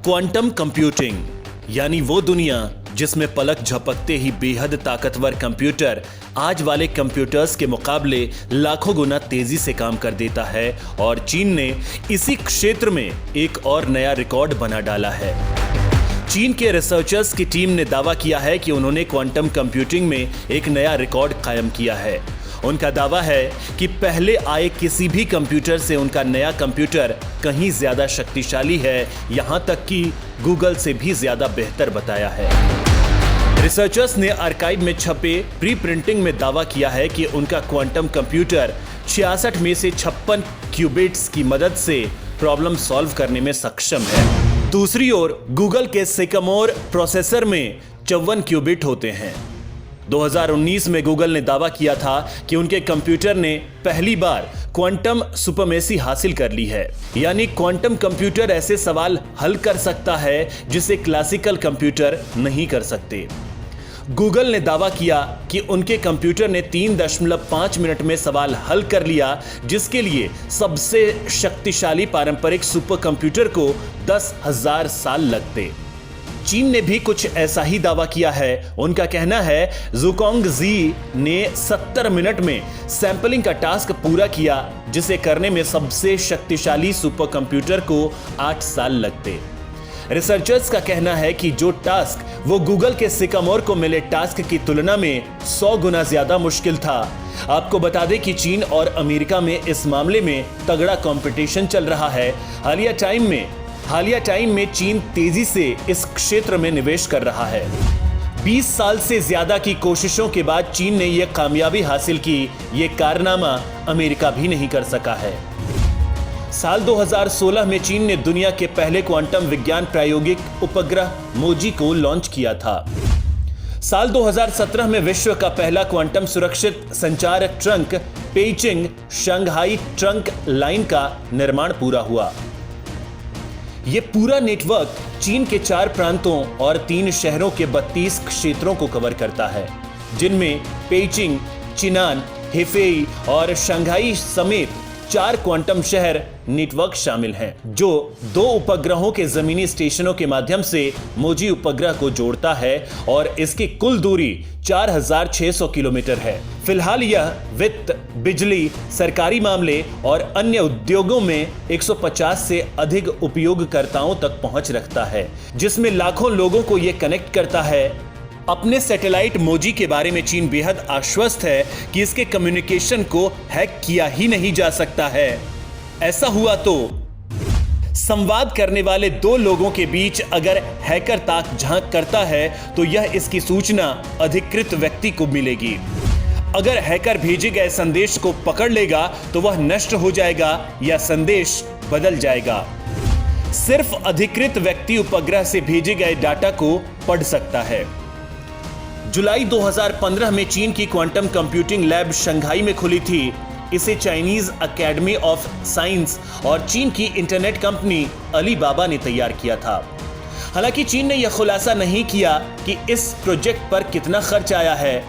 Quantum computing यानी वो दुनिया जिसमें पलक झपकते ही बेहद ताकतवर कंप्यूटर आज वाले कंप्यूटर्स के मुकाबले लाखों गुना तेजी से काम कर देता है और चीन ने इसी क्षेत्र में एक और नया रिकॉर्ड बना डाला है। चीन के रिसर्चर्स की टीम ने दावा किया है कि उन्होंने क्वांटम कंप्यूटिंग में एक नया रिकॉर्ड कायम किया है। उनका दावा है कि पहले आए किसी भी कंप्यूटर से उनका नया कंप्यूटर कहीं ज्यादा शक्तिशाली है, यहां तक कि गूगल से भी ज्यादा बेहतर बताया है। रिसर्चर्स ने आर्काइव में छपे प्री प्रिंटिंग में दावा किया है कि उनका क्वांटम कंप्यूटर 66 में से 56 क्यूबिट्स की मदद से प्रॉब्लम सॉल्व करने में सक्षम है। दूसरी ओर गूगल के सिकामोर प्रोसेसर में 54 क्यूबिट होते हैं। 2019 में गूगल ने दावा किया था कि उनके कंप्यूटर ने पहली बार क्वांटम सुपरमेसी हासिल कर ली है, यानी क्वांटम कंप्यूटर ऐसे सवाल हल कर सकता है जिसे क्लासिकल कंप्यूटर नहीं कर सकते। गूगल ने दावा किया कि उनके कंप्यूटर ने 3.5 मिनट में सवाल हल कर लिया, जिसके लिए सबसे शक्तिशाली पारंपरिक सुपर कंप्यूटर को 10,000 साल लगते। चीन ने भी कुछ ऐसा ही दावा किया है। उनका कहना है ज़ुकोंगजी ने 70 मिनट में सैंपलिंग का टास्क पूरा किया, जिसे करने में सबसे शक्तिशाली सुपर कंप्यूटर को 8 साल लगते। रिसर्चर्स का कहना है कि जो टास्क वो गूगल के सिकामोर को मिले टास्क की तुलना में 100 गुना ज्यादा मुश्किल था। आपको बता दें कि चीन और अमेरिका में इस मामले में तगड़ा कंपटीशन चल रहा है। हालिया टाइम में चीन तेजी से इस क्षेत्र में निवेश कर रहा है। 20 साल से ज्यादा की कोशिशों के बाद चीन ने यह कामयाबी हासिल की। यह कारनामा अमेरिका भी नहीं कर सका है। साल 2016 में चीन ने दुनिया के पहले क्वांटम विज्ञान प्रायोगिक उपग्रह मोजी को लॉन्च किया था। साल 2017 में विश्व का पहला क्वांटम सुरक्षित संचार trunk Beijing Shanghai trunk line का निर्माण पूरा हुआ। यह पूरा नेटवर्क चीन के 4 प्रांतों और 3 शहरों के 32 क्षेत्रों को कवर करता है, जिनमें पेइचिंग, चिनान, हेफेई और शंघाई समेत 4 क्वांटम शहर नेटवर्क शामिल हैं, जो 2 उपग्रहों के जमीनी स्टेशनों के माध्यम से मोजी उपग्रह को जोड़ता है और इसकी कुल दूरी 4,600 किलोमीटर है। फिलहाल यह वित्त, बिजली, सरकारी मामले और अन्य उद्योगों में 150 से अधिक उपयोगकर्ताओं तक पहुंच रखता है, जिसमें लाखों लोगों को यह कनेक्ट करता है। अपने सैटेलाइट मोजी के बारे में चीन बेहद आश्वस्त है कि इसके कम्युनिकेशन को हैक किया ही नहीं जा सकता है। ऐसा हुआ तो संवाद करने वाले 2 लोगों के बीच अगर हैकर ताक झांक करता है तो यह इसकी सूचना अधिकृत व्यक्ति को मिलेगी। अगर हैकर भेजे गए संदेश को पकड़ लेगा तो वह नष्ट हो जाएगा या संदेश बदल जाएगा। सिर्फ अधिकृत व्यक्ति उपग्रह से भेजे गए डाटा को पढ़ सकता है। जुलाई 2015 में चीन की क्वांटम कंप्यूटिंग लैब शंघाई में खुली थी। इसे चाइनीज अकेडमी ऑफ साइंस और चीन की इंटरनेट कंपनी अलीबाबा ने तैयार किया था। हालांकि चीन ने यह खुलासा नहीं किया कि इस प्रोजेक्ट पर कितना खर्च आया है।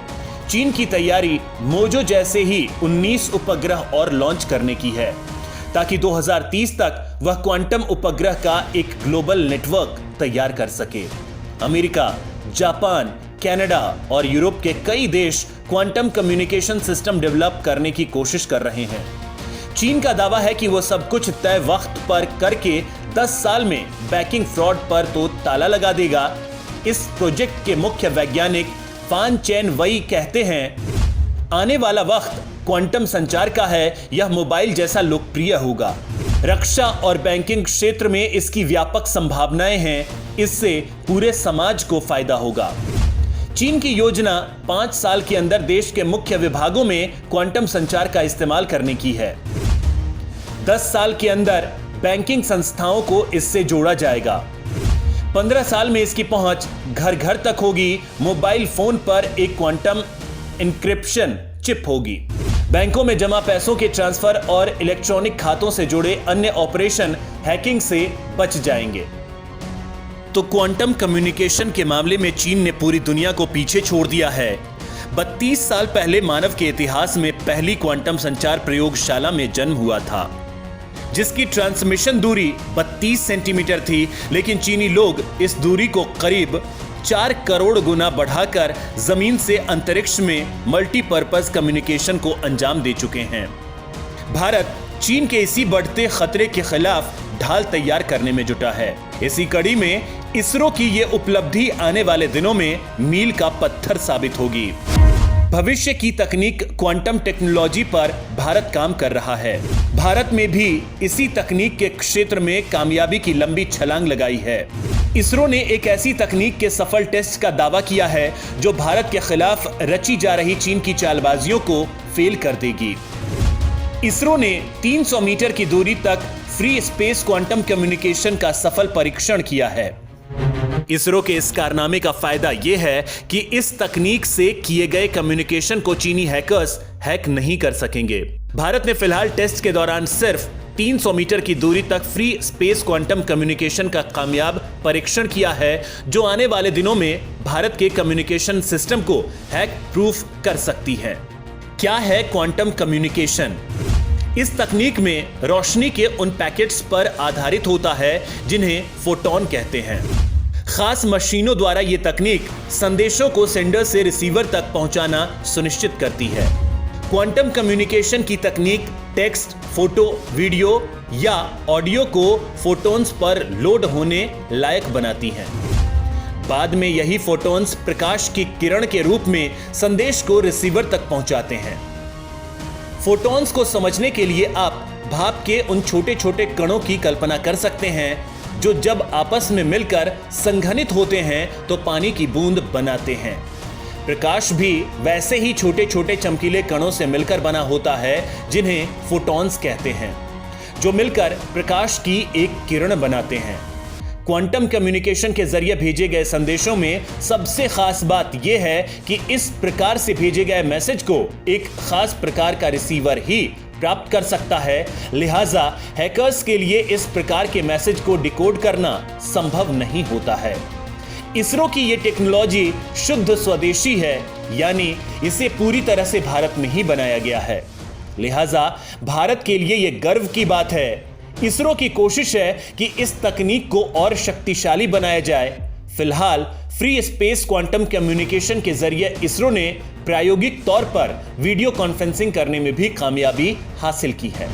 चीन की तैयारी मोजो जैसे ही 19 उपग्रह और लॉन्च करने की है, ताकि 2030 तक वह क्वांटम उपग्रह का एक ग्लोबल नेटवर्क तैयार कर सके। अमेरिका, जापान, कनाडा और यूरोप के कई देश क्वांटम कम्युनिकेशन सिस्टम डेवलप करने की कोशिश कर रहे हैं। चीन का दावा है कि वो सब कुछ तय वक्त पर करके 10 साल में बैकिंग फ्रॉड पर तो ताला लगा देगा। इस प्रोजेक्ट के मुख्य वैज्ञानिक फान चेन वई कहते हैं, आने वाला वक्त क्वांटम संचार का है। यह मोबाइल जैसा लोकप्रिय होगा। रक्षा और बैंकिंग क्षेत्र में इसकी व्यापक संभावनाएं हैं। इससे पूरे समाज को फायदा होगा। चीन की योजना 5 साल के अंदर देश के मुख्य विभागों में क्वांटम संचार का इस्तेमाल करने की है। 10 साल के अंदर बैंकिंग संस्थाओं को इससे जोड़ा जाएगा। 15 साल में इसकी पहुंच घर घर तक होगी। मोबाइल फोन पर एक क्वांटम इंक्रिप्शन चिप होगी। बैंकों में जमा पैसों के ट्रांसफर और इलेक्ट्रॉनिक खातों से जुड़े अन्य ऑपरेशन हैकिंग से बच जाएंगे। तो क्वांटम कम्युनिकेशन के मामले में चीन ने पूरी दुनिया को पीछे छोड़ दिया है। 32 साल पहले मानव के इतिहास में पहली क्वांटम संचार प्रयोगशाला में जन्म हुआ था, जिसकी ट्रांसमिशन दूरी 32 सेंटीमीटर थी, लेकिन चीनी लोग इस दूरी को करीब 4 करोड़ गुना बढ़ाकर जमीन से अंतरिक्ष में मल्टीपर्पज कम्युनिकेशन को अंजाम दे चुके हैं। भारत चीन के इसी बढ़ते खतरे के खिलाफ ढाल तैयार करने में जुटा है। इसी कड़ी में इसरो की ये उपलब्धि आने वाले दिनों में मील का पत्थर साबित होगी। भविष्य की तकनीक क्वांटम टेक्नोलॉजी पर भारत काम कर रहा है। भारत में भी इसी तकनीक के क्षेत्र में कामयाबी की लंबी छलांग लगाई है। इसरो ने एक ऐसी तकनीक के सफल टेस्ट का दावा किया है जो भारत के खिलाफ रची जा रही चीन की चालबाजियों को फेल कर देगी। इसरो ने 300 मीटर की दूरी तक फ्री स्पेस क्वांटम कम्युनिकेशन का सफल परीक्षण किया है। इसरो के इस कारनामे का फायदा यह है कि इस तकनीक से किए गए कम्युनिकेशन को चीनी हैकर्स हैक नहीं कर सकेंगे। भारत ने फिलहाल टेस्ट के दौरान सिर्फ 300 मीटर की दूरी तक फ्री स्पेस क्वांटम कम्युनिकेशन का कामयाब परीक्षण किया है, जो आने वाले दिनों में भारत के कम्युनिकेशन सिस्टम को हैक प्रूफ कर सकती है। क्या है क्वांटम कम्युनिकेशन? इस तकनीक में रोशनी के उन पैकेट्स पर आधारित होता है जिन्हें फोटॉन कहते हैं। खास मशीनों द्वारा यह तकनीक संदेशों को सेंडर से रिसीवर तक पहुंचाना सुनिश्चित करती है। क्वांटम कम्युनिकेशन की तकनीक टेक्स्ट, फोटो, वीडियो या ऑडियो को फोटॉन्स पर लोड होने लायक बनाती है। बाद में यही फोटॉन्स प्रकाश की किरण के रूप में संदेश को रिसीवर तक पहुंचाते हैं। फोटॉन्स को समझने के लिए आप भाप के उन छोटे छोटे कणों की कल्पना कर सकते हैं जो जब आपस में मिलकर संघनित होते हैं तो पानी की बूंद बनाते हैं। प्रकाश भी वैसे ही छोटे छोटे चमकीले कणों से मिलकर बना होता है जिन्हें फोटॉन्स कहते हैं, जो मिलकर प्रकाश की एक किरण बनाते हैं। क्वांटम कम्युनिकेशन के जरिए भेजे गए संदेशों में सबसे खास बात यह है कि इस प्रकार से भेजे गए मैसेज को एक खास प्रकार का रिसीवर ही प्राप्त कर सकता है। लिहाजा हैकर्स के लिए इस प्रकार के मैसेज को डिकोड करना संभव नहीं होता है। इसरो की यह टेक्नोलॉजी शुद्ध स्वदेशी है, यानी इसे पूरी तरह से भारत में ही बनाया गया है। लिहाजा भारत के लिए यह गर्व की बात है। इसरो की कोशिश है कि इस तकनीक को और शक्तिशाली बनाया जाए। फिलहाल फ्री स्पेस क्वांटम कम्युनिकेशन के जरिए इसरो ने प्रायोगिक तौर पर वीडियो कॉन्फ्रेंसिंग करने में भी कामयाबी हासिल की है।